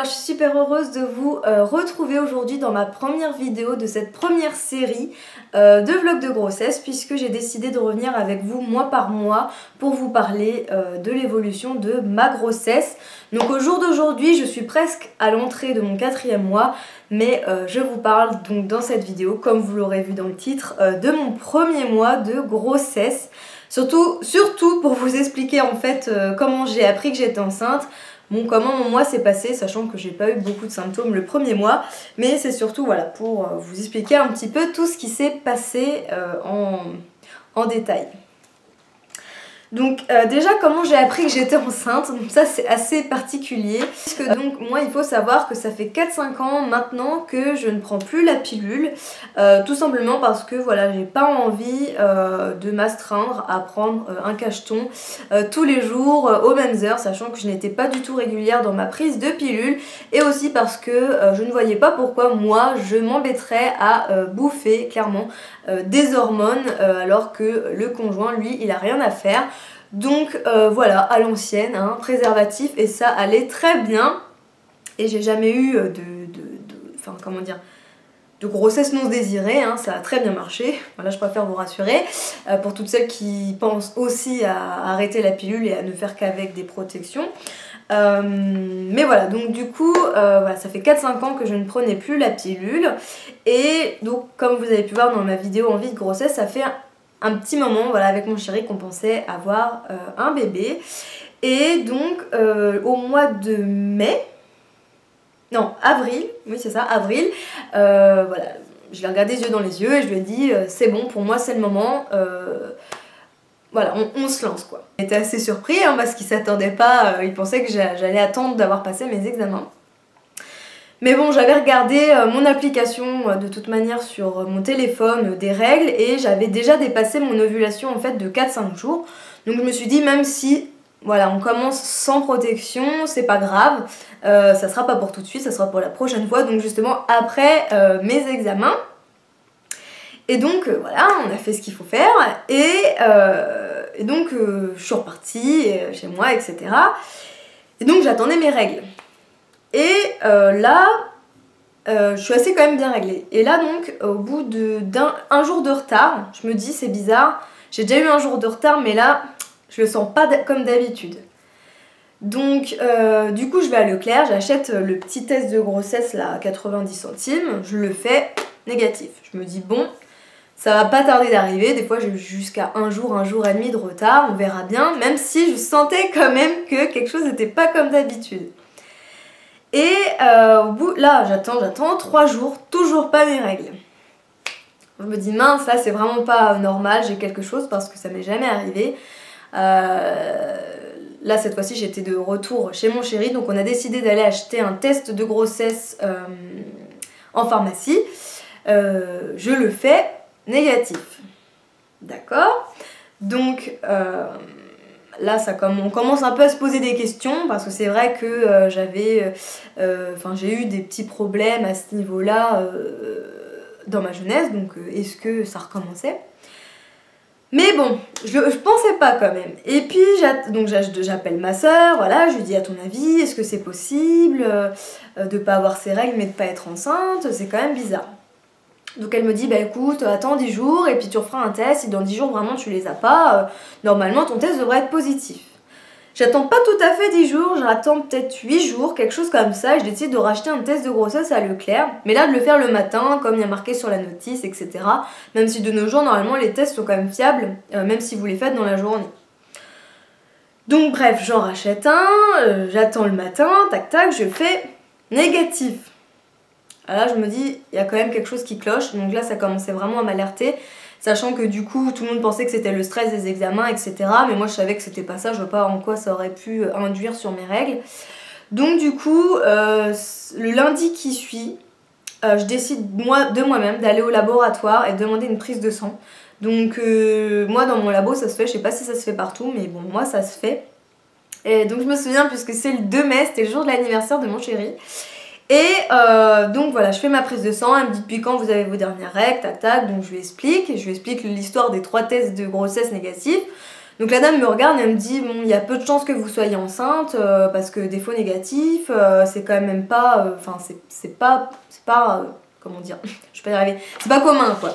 je suis super heureuse de vous retrouver aujourd'hui dans ma première vidéo de cette première série de vlogs de grossesse, puisque j'ai décidé de revenir avec vous mois par mois pour vous parler de l'évolution de ma grossesse. Donc au jour d'aujourd'hui, je suis presque à l'entrée de mon 4e mois, mais je vous parle donc dans cette vidéo, comme vous l'aurez vu dans le titre, de mon premier mois de grossesse. Surtout pour vous expliquer en fait comment j'ai appris que j'étais enceinte. Bon, comment mon mois s'est passé, sachant que j'ai pas eu beaucoup de symptômes le premier mois, mais c'est surtout voilà, pour vous expliquer un petit peu tout ce qui s'est passé en détail. Donc déjà comment j'ai appris que j'étais enceinte, donc ça c'est assez particulier, puisque donc moi il faut savoir que ça fait 4-5 ans maintenant que je ne prends plus la pilule, tout simplement parce que voilà, j'ai pas envie de m'astreindre à prendre un cacheton tous les jours aux mêmes heures, sachant que je n'étais pas du tout régulière dans ma prise de pilule, et aussi parce que je ne voyais pas pourquoi moi je m'embêterais à bouffer clairement des hormones alors que le conjoint lui il a rien à faire. Donc voilà, à l'ancienne, hein, préservatif, et ça allait très bien. Et j'ai jamais eu de grossesse non désirée, hein, ça a très bien marché. Voilà, je préfère vous rassurer. Pour toutes celles qui pensent aussi à arrêter la pilule et à ne faire qu'avec des protections. Mais voilà, donc du coup, voilà, ça fait 4-5 ans que je ne prenais plus la pilule. Et donc, comme vous avez pu voir dans ma vidéo en vie de grossesse, ça fait un petit moment, voilà, avec mon chéri qu'on pensait avoir un bébé. Et donc au mois de mai, non, avril, oui c'est ça, avril, voilà, je l'ai regardé les yeux dans les yeux et je lui ai dit c'est bon, pour moi c'est le moment, voilà, on se lance quoi. Il était assez surpris hein, parce qu'il s'attendait pas, il pensait que j'allais attendre d'avoir passé mes examens. Mais bon, j'avais regardé mon application de toute manière sur mon téléphone des règles et j'avais déjà dépassé mon ovulation en fait de 4-5 jours. Donc je me suis dit même si voilà, on commence sans protection, c'est pas grave, ça sera pas pour tout de suite, ça sera pour la prochaine fois, donc justement après mes examens. Et donc voilà, on a fait ce qu'il faut faire et donc je suis repartie chez moi, etc. Et donc j'attendais mes règles. Et là, je suis assez quand même bien réglée. Et là donc, au bout d'un jour de retard, je me dis c'est bizarre, j'ai déjà eu un jour de retard, mais là, je le sens pas comme d'habitude. Donc, du coup, je vais à Leclerc, j'achète le petit test de grossesse là à 90 centimes, je le fais, négatif. Je me dis bon, ça va pas tarder d'arriver, des fois j'ai jusqu'à un jour et demi de retard, on verra bien, même si je sentais quand même que quelque chose n'était pas comme d'habitude. Et au bout, là j'attends 3 jours, toujours pas mes règles. Je me dis mince, là c'est vraiment pas normal, j'ai quelque chose parce que ça m'est jamais arrivé. Là cette fois-ci j'étais de retour chez mon chéri, donc on a décidé d'aller acheter un test de grossesse en pharmacie. Je le fais, négatif. D'accord? Donc là on commence un peu à se poser des questions parce que c'est vrai que j'ai eu des petits problèmes à ce niveau-là dans ma jeunesse, donc est-ce que ça recommençait? Mais bon, je pensais pas quand même. Et puis j'appelle ma soeur, voilà, je lui dis à ton avis, est-ce que c'est possible de pas avoir ses règles mais de pas être enceinte? C'est quand même bizarre. Donc elle me dit bah écoute, attends 10 jours et puis tu referas un test, si dans 10 jours vraiment tu les as pas, normalement ton test devrait être positif. J'attends pas tout à fait 10 jours, j'attends peut-être 8 jours, quelque chose comme ça, et je décide de racheter un test de grossesse à Leclerc, mais là de le faire le matin, comme il y a marqué sur la notice, etc. Même si de nos jours, normalement les tests sont quand même fiables, même si vous les faites dans la journée. Donc bref, j'en rachète un, j'attends le matin, tac tac, je fais négatif. Alors là je me dis, il y a quand même quelque chose qui cloche, donc là ça commençait vraiment à m'alerter, sachant que du coup tout le monde pensait que c'était le stress des examens, etc. Mais moi je savais que c'était pas ça, je vois pas en quoi ça aurait pu induire sur mes règles. Donc du coup, le lundi qui suit, je décide de moi-même d'aller au laboratoire et de demander une prise de sang. Donc moi dans mon labo ça se fait, je sais pas si ça se fait partout, mais bon moi ça se fait. Et donc je me souviens, puisque c'est le 2 mai, c'était le jour de l'anniversaire de mon chéri. Et donc voilà, je fais ma prise de sang, elle me dit depuis quand vous avez vos dernières règles, tac tac, donc je lui explique l'histoire des 3 tests de grossesse négatifs. Donc la dame me regarde et elle me dit bon, il y a peu de chances que vous soyez enceinte parce que des faux négatifs, c'est quand même pas, enfin c'est pas, comment dire, je vais pas y arriver, c'est pas commun quoi.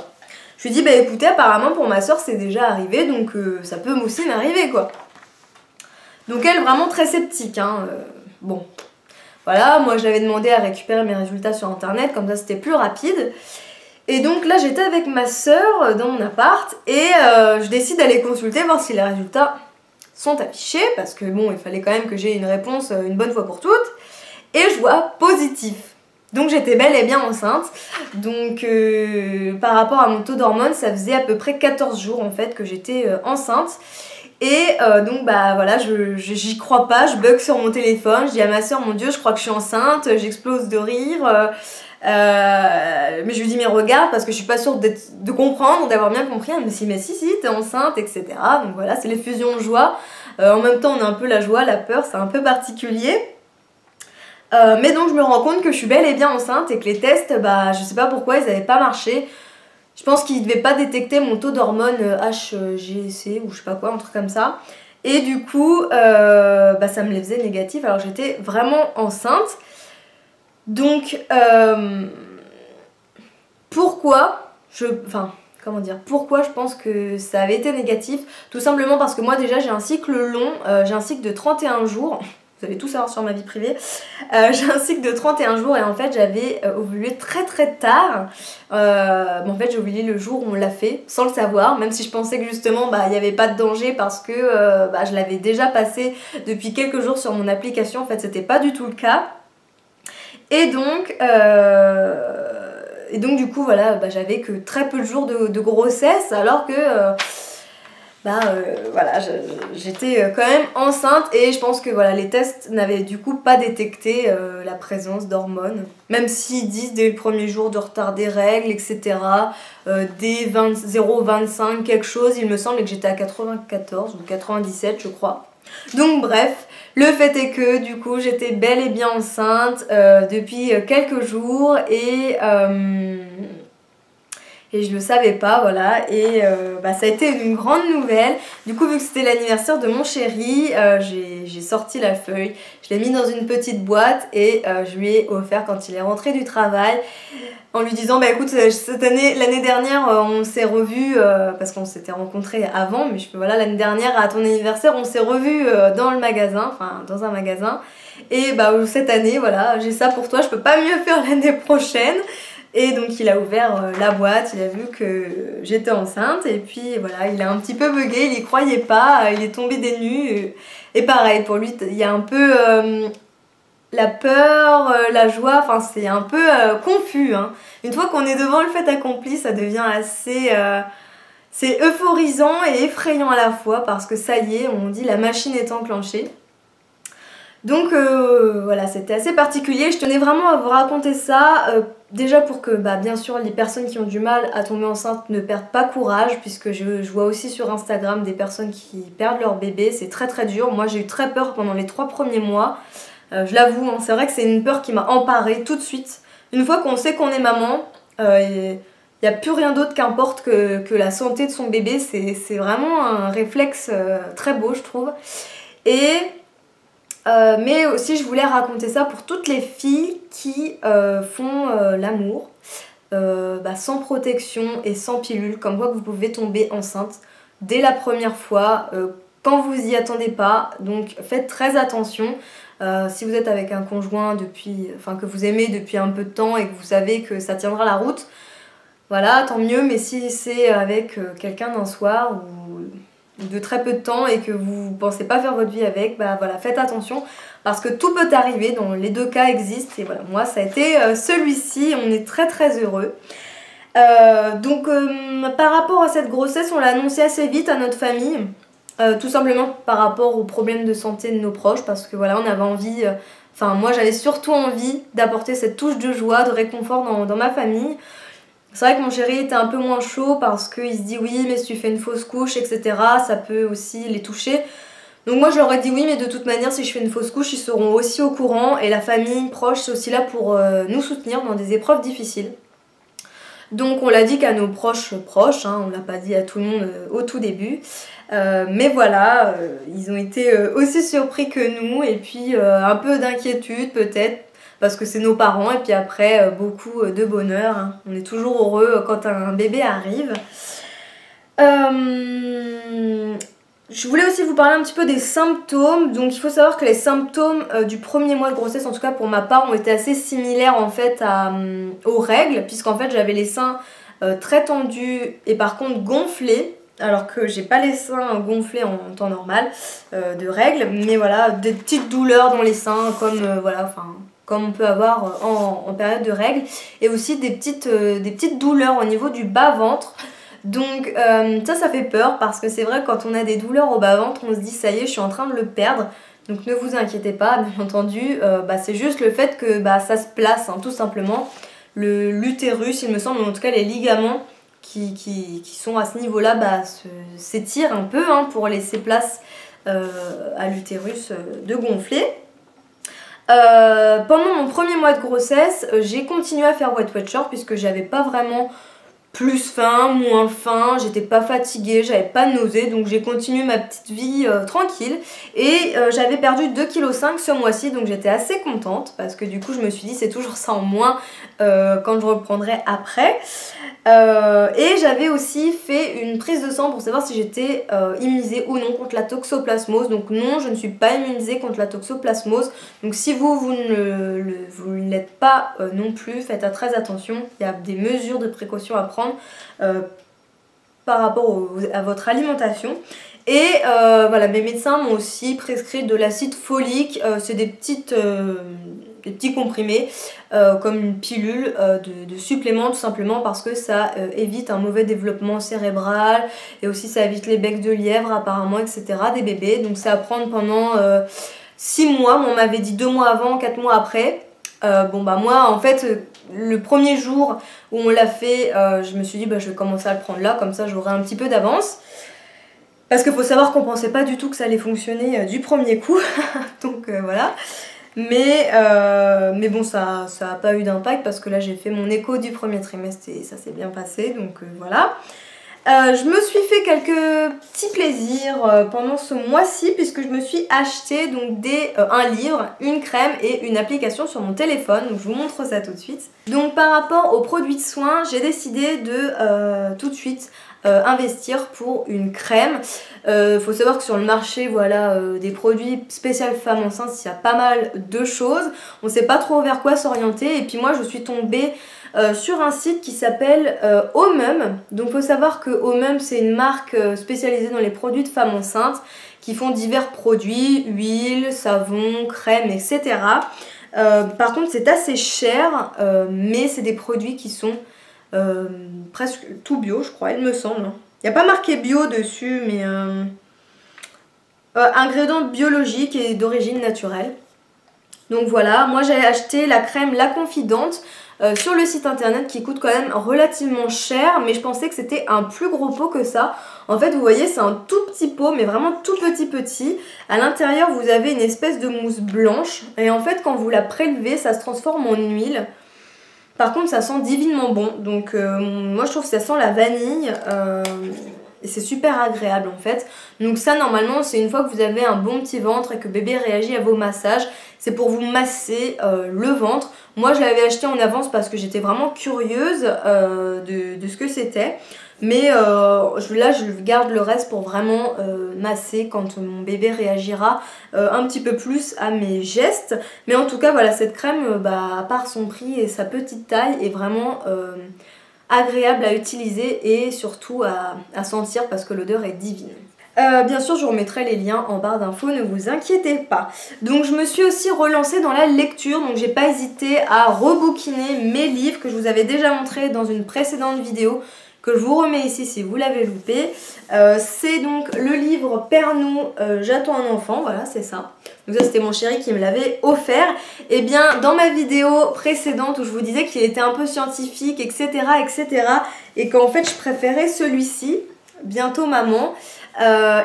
Je lui dis bah écoutez, apparemment pour ma soeur c'est déjà arrivé, donc ça peut aussi m'arriver quoi. Donc elle vraiment très sceptique, hein, bon. Voilà, moi j'avais demandé à récupérer mes résultats sur internet, comme ça c'était plus rapide. Et donc là j'étais avec ma soeur dans mon appart et je décide d'aller consulter, voir si les résultats sont affichés, parce que bon, il fallait quand même que j'ai une réponse une bonne fois pour toutes. Et je vois positif. Donc j'étais bel et bien enceinte. Donc par rapport à mon taux d'hormones, ça faisait à peu près 14 jours en fait que j'étais enceinte. Et donc bah voilà, j'y crois pas, je bug sur mon téléphone, je dis à ma soeur mon Dieu je crois que je suis enceinte, j'explose de rire, mais je lui dis mais regarde parce que je suis pas sûre de comprendre, d'avoir bien compris, elle me dit mais si t'es enceinte etc. Donc voilà, c'est l'effusion de joie, en même temps on a un peu la joie, la peur, c'est un peu particulier. Mais donc je me rends compte que je suis bel et bien enceinte et que les tests, bah je sais pas pourquoi ils avaient pas marché. Je pense qu'ils ne devaient pas détecter mon taux d'hormones HGC ou je sais pas quoi, un truc comme ça. Et du coup, bah, ça me les faisait négatifs alors j'étais vraiment enceinte. Donc, pourquoi pourquoi je pense que ça avait été négatif? Tout simplement parce que moi déjà j'ai un cycle long, j'ai un cycle de 31 jours. Vous allez tout savoir sur ma vie privée. J'ai un cycle de 31 jours et en fait j'avais ovulé très très tard. En fait j'ai ovulé le jour où on l'a fait, sans le savoir, même si je pensais que justement bah, il n'y avait pas de danger parce que bah, je l'avais déjà passé depuis quelques jours sur mon application. En fait c'était pas du tout le cas. Et donc du coup voilà, bah, j'avais que très peu de jours de grossesse alors que... voilà, j'étais quand même enceinte et je pense que voilà, les tests n'avaient du coup pas détecté la présence d'hormones. Même s'ils disent dès le premier jour de retard des règles, etc. Dès 0,25 quelque chose, il me semble que j'étais à 94 ou 97 je crois. Donc bref, le fait est que du coup j'étais bel et bien enceinte depuis quelques jours et je le savais pas, voilà, et bah, ça a été une grande nouvelle. Du coup, vu que c'était l'anniversaire de mon chéri, j'ai sorti la feuille, je l'ai mis dans une petite boîte et je lui ai offert quand il est rentré du travail, en lui disant, bah écoute, cette année, l'année dernière, on s'est revus, parce qu'on s'était rencontrés avant, mais voilà, l'année dernière, à ton anniversaire, on s'est revus dans le magasin, enfin, dans un magasin, et bah cette année, voilà, j'ai ça pour toi, je peux pas mieux faire l'année prochaine. Et donc il a ouvert la boîte, il a vu que j'étais enceinte et puis voilà, il a un petit peu bugué, il y croyait pas, il est tombé des nues. Et pareil, pour lui, il y a un peu la peur, la joie, enfin c'est un peu confus. Hein. Une fois qu'on est devant le fait accompli, ça devient assez... c'est euphorisant et effrayant à la fois parce que ça y est, on dit la machine est enclenchée. Donc voilà, c'était assez particulier, je tenais vraiment à vous raconter ça, déjà pour que bah, bien sûr les personnes qui ont du mal à tomber enceinte ne perdent pas courage, puisque je vois aussi sur Instagram des personnes qui perdent leur bébé, c'est très très dur, moi j'ai eu très peur pendant les 3 premiers mois, je l'avoue, hein, c'est vrai que c'est une peur qui m'a emparée tout de suite, une fois qu'on sait qu'on est maman, il n'y a plus rien d'autre qu'importe que la santé de son bébé, c'est vraiment un réflexe très beau je trouve, mais aussi je voulais raconter ça pour toutes les filles qui font l'amour sans protection et sans pilule, comme quoi vous pouvez tomber enceinte dès la première fois quand vous y attendez pas, donc faites très attention. Si vous êtes avec un conjoint que vous aimez depuis un peu de temps et que vous savez que ça tiendra la route, voilà, tant mieux, mais si c'est avec quelqu'un d'un soir ou de très peu de temps et que vous pensez pas faire votre vie avec, bah voilà, faites attention parce que tout peut arriver, dans les deux cas existent et voilà, moi ça a été celui-ci, on est très très heureux. Par rapport à cette grossesse, on l'a annoncé assez vite à notre famille, tout simplement par rapport aux problèmes de santé de nos proches parce que voilà, on avait envie, moi j'avais surtout envie d'apporter cette touche de joie, de réconfort dans ma famille. C'est vrai que mon chéri était un peu moins chaud parce qu'il se dit oui mais si tu fais une fausse couche etc ça peut aussi les toucher. Donc moi je leur ai dit oui mais de toute manière si je fais une fausse couche ils seront aussi au courant et la famille proche c'est aussi là pour nous soutenir dans des épreuves difficiles. Donc on l'a dit qu'à nos proches, hein, on l'a pas dit à tout le monde au tout début. Mais voilà, ils ont été aussi surpris que nous et puis un peu d'inquiétude peut-être parce que c'est nos parents et puis après beaucoup de bonheur. Hein. On est toujours heureux quand un bébé arrive. Je voulais aussi vous parler un petit peu des symptômes. Donc il faut savoir que les symptômes du premier mois de grossesse, en tout cas pour ma part, ont été assez similaires en fait aux règles, puisqu'en fait j'avais les seins très tendus et par contre gonflés, alors que j'ai pas les seins gonflés en temps normal de règles, mais voilà, des petites douleurs dans les seins comme comme on peut avoir en période de règles, et aussi des petites douleurs au niveau du bas-ventre. Donc ça fait peur parce que c'est vrai que quand on a des douleurs au bas-ventre, on se dit ça y est, je suis en train de le perdre. Donc ne vous inquiétez pas, bien entendu, c'est juste le fait que ça se place, hein, tout simplement. L'utérus, il me semble, en tout cas les ligaments qui sont à ce niveau-là s'étirent un peu hein, pour laisser place à l'utérus de gonfler. Pendant mon premier mois de grossesse, j'ai continué à faire Weight Watcher puisque j'avais pas vraiment plus faim, moins faim, j'étais pas fatiguée, j'avais pas de nausée, donc j'ai continué ma petite vie tranquille et j'avais perdu 2,5 kg ce mois-ci, donc j'étais assez contente parce que du coup je me suis dit c'est toujours ça en moins quand je reprendrai après. Et j'avais aussi fait une prise de sang pour savoir si j'étais immunisée ou non contre la toxoplasmose. Donc non, je ne suis pas immunisée contre la toxoplasmose. Donc si vous ne l'êtes pas non plus, faites très attention. Il y a des mesures de précaution à prendre par rapport à votre alimentation. Et voilà, mes médecins m'ont aussi prescrit de l'acide folique. C'est des petits comprimés comme une pilule de supplément, tout simplement parce que ça évite un mauvais développement cérébral et aussi ça évite les becs de lièvre apparemment, etc. des bébés. Donc c'est à prendre pendant 6 mois. Moi, on m'avait dit 2 mois avant, 4 mois après. Moi en fait le premier jour où on l'a fait, je me suis dit je vais commencer à le prendre là, comme ça j'aurai un petit peu d'avance. Parce qu'il faut savoir qu'on pensait pas du tout que ça allait fonctionner du premier coup. Donc voilà. Mais bon, ça a pas eu d'impact parce que là j'ai fait mon écho du premier trimestre et ça s'est bien passé. Donc voilà. Je me suis fait quelques petits plaisirs pendant ce mois-ci puisque je me suis acheté donc un livre, une crème et une application sur mon téléphone. Donc je vous montre ça tout de suite. Donc par rapport aux produits de soins, j'ai décidé de tout de suite investir pour une crème. Faut savoir que sur le marché des produits spéciaux femmes enceintes, il y a pas mal de choses. On ne sait pas trop vers quoi s'orienter et puis moi je suis tombée sur un site qui s'appelle Omum. Donc faut savoir que Omum c'est une marque spécialisée dans les produits de femmes enceintes qui font divers produits, huile, savon, crème, etc. Par contre c'est assez cher mais c'est des produits qui sont presque tout bio je crois, il me semble. Il n'y a pas marqué bio dessus mais ingrédients biologiques et d'origine naturelle. Donc voilà, moi j'ai acheté la crème La Confidente sur le site internet qui coûte quand même relativement cher, mais je pensais que c'était un plus gros pot que ça. En fait vous voyez c'est un tout petit pot mais vraiment tout petit. À l'intérieur vous avez une espèce de mousse blanche et en fait quand vous la prélevez ça se transforme en huile. Par contre ça sent divinement bon, donc moi je trouve que ça sent la vanille et c'est super agréable en fait. Donc ça normalement c'est une fois que vous avez un bon petit ventre et que bébé réagit à vos massages, c'est pour vous masser le ventre. Moi je l'avais acheté en avance parce que j'étais vraiment curieuse de ce que c'était. Mais là je garde le reste pour vraiment masser quand mon bébé réagira un petit peu plus à mes gestes. Mais en tout cas voilà, cette crème à part son prix et sa petite taille est vraiment agréable à utiliser et surtout à sentir parce que l'odeur est divine. Bien sûr je vous remettrai les liens en barre d'infos, ne vous inquiétez pas. Donc je me suis aussi relancée dans la lecture, donc j'ai pas hésité à rebouquiner mes livres que je vous avais déjà montré dans une précédente vidéo, que je vous remets ici si vous l'avez loupé. C'est donc le livre Père-nous, j'attends un enfant, voilà c'est ça. Donc ça c'était mon chéri qui me l'avait offert. Et bien dans ma vidéo précédente où je vous disais qu'il était un peu scientifique, etc. et qu'en fait je préférais celui-ci. bientôt maman.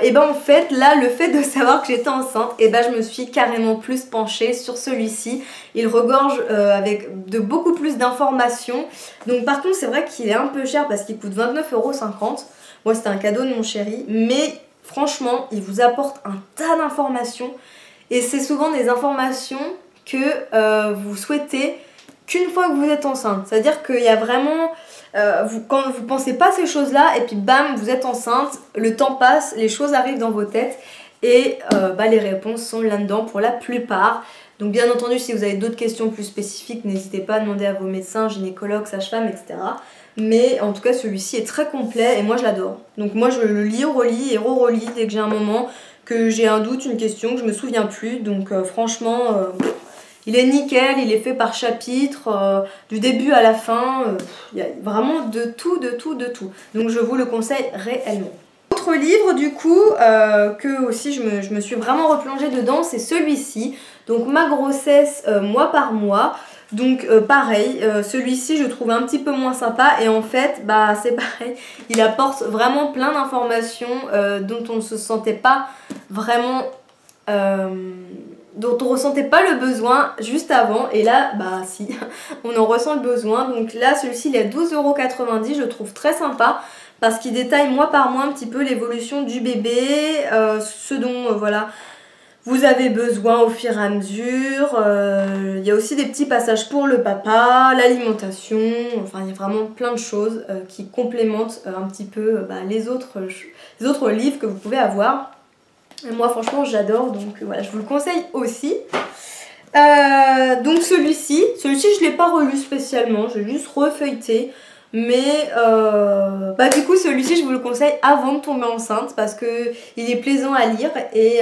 Et ben en fait là le fait de savoir que j'étais enceinte, et ben je me suis carrément plus penchée sur celui-ci. Il regorge avec de beaucoup plus d'informations. Donc par contre c'est vrai qu'il est un peu cher parce qu'il coûte 29,50 €. Moi c'était un cadeau de mon chéri, mais franchement il vous apporte un tas d'informations. Et c'est souvent des informations que vous souhaitez qu'une fois que vous êtes enceinte. C'est-à-dire qu'il y a vraiment... quand vous pensez pas ces choses-là, et puis bam, vous êtes enceinte, le temps passe, les choses arrivent dans vos têtes, et les réponses sont là-dedans pour la plupart. Donc bien entendu, si vous avez d'autres questions plus spécifiques, n'hésitez pas à demander à vos médecins, gynécologues, sages-femmes, etc. Mais en tout cas, celui-ci est très complet, et moi je l'adore. Donc moi je le lis, relis et re-relis dès que j'ai un moment, que j'ai un doute, une question, que je me souviens plus. Donc franchement... il est nickel, il est fait par chapitre, du début à la fin, il y a vraiment de tout, de tout, de tout. Donc je vous le conseille réellement. Autre livre du coup, que aussi je me suis vraiment replongée dedans, c'est celui-ci. Donc ma grossesse mois par mois. Donc pareil, celui-ci je trouve un petit peu moins sympa et en fait bah c'est pareil, il apporte vraiment plein d'informations dont on ne se sentait pas vraiment... dont on ressentait pas le besoin juste avant, et là bah si on en ressent le besoin. Donc là celui-ci il est à 12,90 €, je trouve très sympa parce qu'il détaille mois par mois un petit peu l'évolution du bébé, ce dont voilà vous avez besoin au fur et à mesure. Il y a aussi des petits passages pour le papa, l'alimentation, enfin il y a vraiment plein de choses qui complémentent un petit peu les autres livres que vous pouvez avoir. Et moi franchement j'adore, donc voilà, je vous le conseille aussi. Donc celui-ci je ne l'ai pas relu spécialement, j'ai juste refeuilleté. Mais du coup celui-ci je vous le conseille avant de tomber enceinte parce que il est plaisant à lire et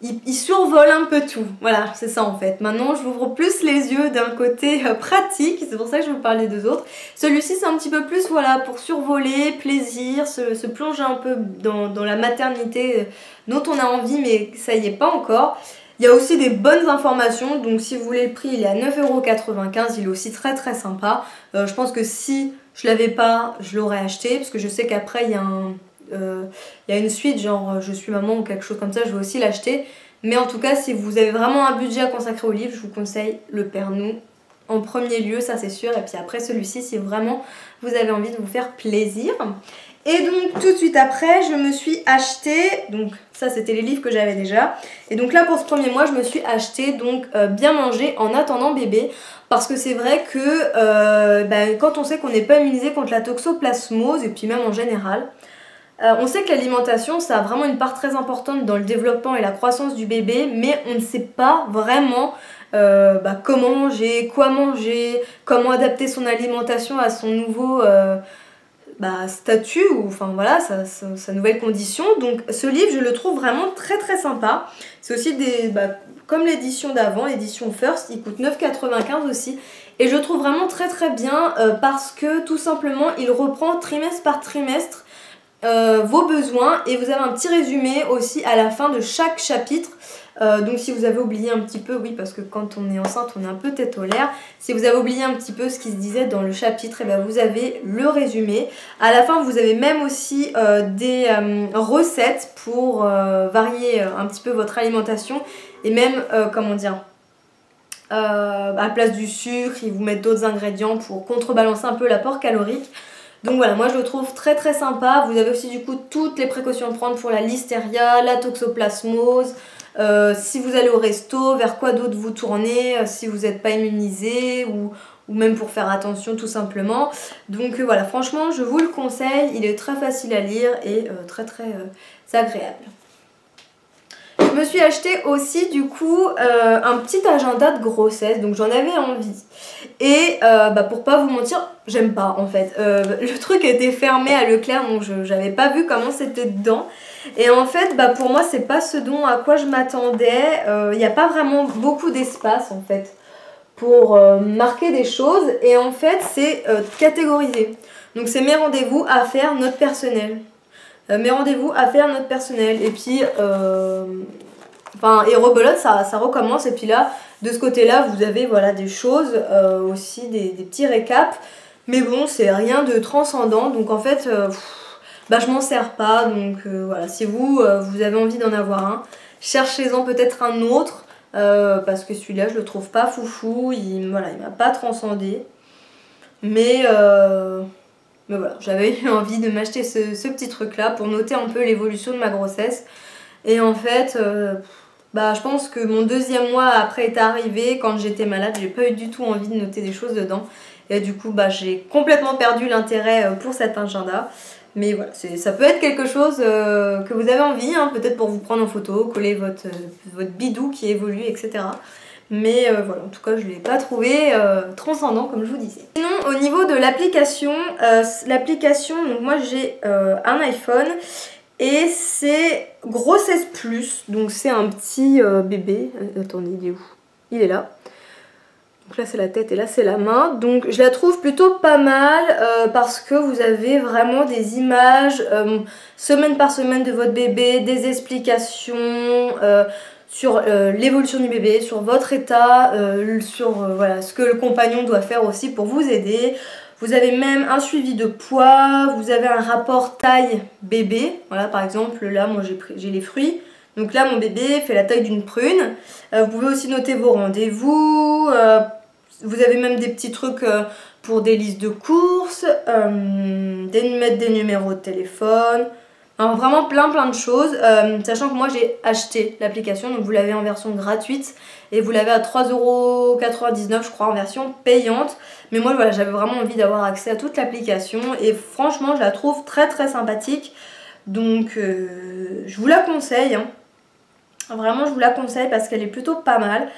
il survole un peu tout. Voilà, c'est ça en fait. Maintenant je m'ouvre plus les yeux d'un côté pratique, c'est pour ça que je vous parlais des autres. Celui-ci c'est un petit peu plus voilà pour survoler, plaisir, se plonger un peu dans la maternité dont on a envie mais ça y est pas encore. Il y a aussi des bonnes informations, donc si vous voulez le prix il est à 9,95 €, il est aussi très très sympa. Je pense que si je l'avais pas, je l'aurais acheté parce que je sais qu'après il y a une suite genre je suis maman ou quelque chose comme ça, je vais aussi l'acheter. Mais en tout cas si vous avez vraiment un budget à consacrer au livre, je vous conseille le Père Nou en premier lieu, ça c'est sûr. Et puis après celui-ci si vraiment vous avez envie de vous faire plaisir. Et donc tout de suite après je me suis acheté, donc ça c'était les livres que j'avais déjà. Et donc là pour ce premier mois je me suis acheté donc Bien manger en attendant bébé. Parce que c'est vrai que quand on sait qu'on n'est pas immunisé contre la toxoplasmose et puis même en général, on sait que l'alimentation ça a vraiment une part très importante dans le développement et la croissance du bébé, mais on ne sait pas vraiment comment manger, quoi manger, comment adapter son alimentation à son nouveau statut ou enfin voilà sa nouvelle condition. Donc ce livre je le trouve vraiment très très sympa. C'est aussi comme l'édition d'avant, l'édition First, il coûte 9,95 € aussi. Et je le trouve vraiment très très bien parce que tout simplement il reprend trimestre par trimestre vos besoins et vous avez un petit résumé aussi à la fin de chaque chapitre. Donc si vous avez oublié un petit peu, oui parce que quand on est enceinte on est un peu tête en l'air, si vous avez oublié un petit peu ce qui se disait dans le chapitre, et vous avez le résumé. À la fin vous avez même aussi des recettes pour varier un petit peu votre alimentation et même à la place du sucre ils vous mettent d'autres ingrédients pour contrebalancer un peu l'apport calorique. Donc voilà, moi je le trouve très très sympa. Vous avez aussi du coup toutes les précautions à prendre pour la listeria, la toxoplasmose, si vous allez au resto, vers quoi d'autre vous tournez, si vous n'êtes pas immunisé ou même pour faire attention tout simplement. Donc voilà, franchement je vous le conseille, il est très facile à lire et très très agréable. Je me suis acheté aussi du coup un petit agenda de grossesse, donc j'en avais envie. Et pour pas vous mentir, j'aime pas en fait. Le truc était fermé à Leclerc, donc j'avais pas vu comment c'était dedans. Et en fait, pour moi, c'est pas ce à quoi je m'attendais. Il n'y a pas vraiment beaucoup d'espace en fait pour marquer des choses. Et en fait, c'est catégorisé. Donc c'est mes rendez-vous à faire, note personnelle. Mes rendez-vous à faire, note personnelle. Et puis, et rebelote, ça recommence. Et puis là, de ce côté-là, vous avez voilà, des choses, aussi des petits récaps. Mais bon, c'est rien de transcendant. Donc en fait, bah je m'en sers pas. Donc voilà, si vous avez envie d'en avoir un, cherchez-en peut-être un autre parce que celui-là je le trouve pas foufou, il m'a pas transcendé. Mais voilà, j'avais eu envie de m'acheter ce petit truc là pour noter un peu l'évolution de ma grossesse. Et en fait, bah, je pense que mon 2e mois après est arrivé. Quand j'étais malade, j'ai pas eu du tout envie de noter des choses dedans. Et du coup, bah, j'ai complètement perdu l'intérêt pour cet agenda. Mais voilà, ça peut être quelque chose que vous avez envie, hein, peut-être pour vous prendre en photo, coller votre bidou qui évolue, etc. Mais voilà, en tout cas je ne l'ai pas trouvé transcendant comme je vous disais. Sinon au niveau de l'application, donc moi j'ai un iPhone et c'est grossesse plus, donc c'est un petit bébé. Attendez, il est où? Il est là. Donc là c'est la tête et là c'est la main. Donc je la trouve plutôt pas mal parce que vous avez vraiment des images semaine par semaine de votre bébé, des explications sur l'évolution du bébé, sur votre état, sur voilà, ce que le compagnon doit faire aussi pour vous aider. Vous avez même un suivi de poids, vous avez un rapport taille bébé. Voilà, par exemple, là, moi j'ai les fruits. Donc là, mon bébé fait la taille d'une prune. Vous pouvez aussi noter vos rendez-vous. Vous avez même des petits trucs pour des listes de courses, mettre des numéros de téléphone. Alors vraiment plein de choses, sachant que moi j'ai acheté l'application, donc vous l'avez en version gratuite et vous l'avez à 3,99 € je crois en version payante. Mais moi voilà, j'avais vraiment envie d'avoir accès à toute l'application et franchement je la trouve très sympathique. Donc je vous la conseille, hein. Vraiment je vous la conseille parce qu'elle est plutôt pas mal.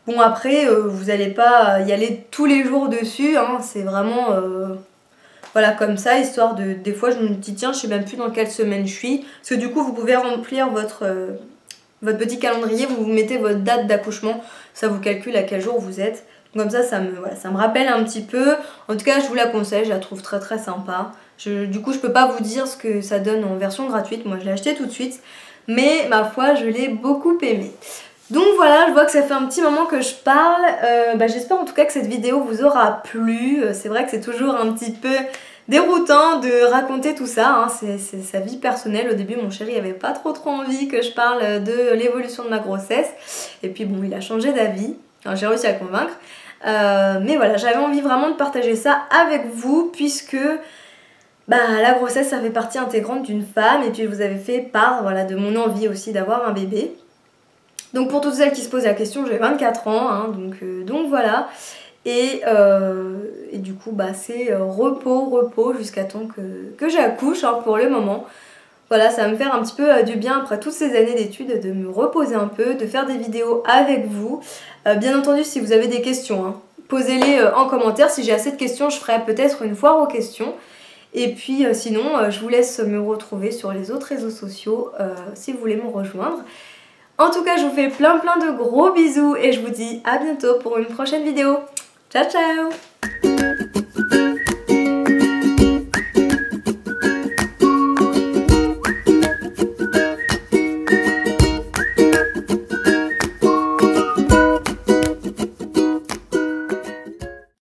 Bon après vous n'allez pas y aller tous les jours dessus, hein, c'est vraiment... Voilà, comme ça, histoire de... Des fois, je me dis, tiens, je sais même plus dans quelle semaine je suis. Parce que du coup, vous pouvez remplir votre petit calendrier, vous mettez votre date d'accouchement. Ça vous calcule à quel jour vous êtes. Donc, comme ça, ça me rappelle un petit peu. En tout cas, je vous la conseille, je la trouve très sympa. Du coup, je peux pas vous dire ce que ça donne en version gratuite. Moi, je l'ai acheté tout de suite. Mais, ma foi, je l'ai beaucoup aimé. Donc voilà, je vois que ça fait un petit moment que je parle, j'espère en tout cas que cette vidéo vous aura plu. C'est vrai que c'est toujours un petit peu déroutant de raconter tout ça, hein. C'est sa vie personnelle. Au début mon chéri avait pas trop envie que je parle de l'évolution de ma grossesse. Et puis bon, il a changé d'avis, j'ai réussi à le convaincre. Mais voilà, j'avais envie vraiment de partager ça avec vous puisque... la grossesse ça fait partie intégrante d'une femme et puis je vous avais fait part de mon envie aussi d'avoir un bébé. Donc pour toutes celles qui se posent la question, j'ai 24 ans, hein, donc voilà. Et du coup, c'est repos jusqu'à temps que j'accouche, hein, pour le moment. Voilà, ça va me faire un petit peu du bien après toutes ces années d'études de me reposer un peu, de faire des vidéos avec vous. Bien entendu, si vous avez des questions, hein, posez-les en commentaire. Si j'ai assez de questions, je ferai peut-être une foire aux questions. Et puis sinon, je vous laisse me retrouver sur les autres réseaux sociaux si vous voulez me rejoindre. En tout cas, je vous fais plein de gros bisous et je vous dis à bientôt pour une prochaine vidéo. Ciao ciao!